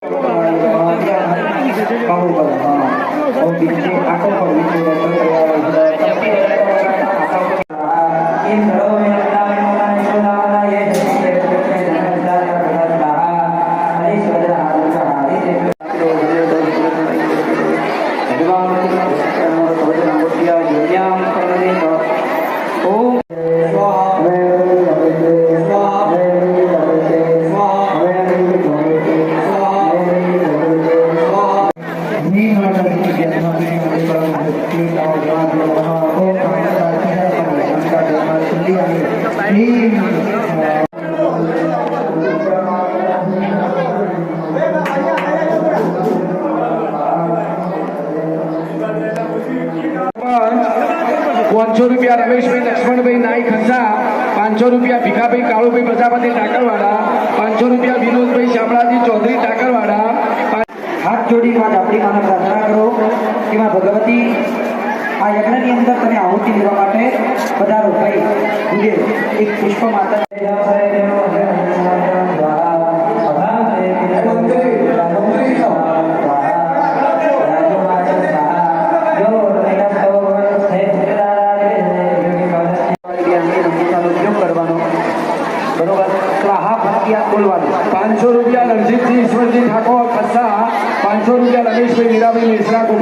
₹500 રમેશભાઈ લક્ષ્મણભાઈ નાઈ ખંસા, ₹500 ભીખાભાઈ કાળુભાઈ પ્રજાપતિ ટાકરવાડા, ₹500 વિનોદભાઈ શામળાજી ચૌધરી ટાકરવાડા। હાથ જોડી માં આપણી માને પ્રાર્થના કરો કે માં ભગવતી આ યજ્ઞની અંદર તમે આહુતિ લેવા માટે પધારો ભાઈ પૂજે એક પુષ્પ માતા ₹500 રણજીતજી ઈશ્વરજી ઠાકોર ખસ્સા, ₹500 રમેશભાઈ મીરાભાઈ મિશ્રા।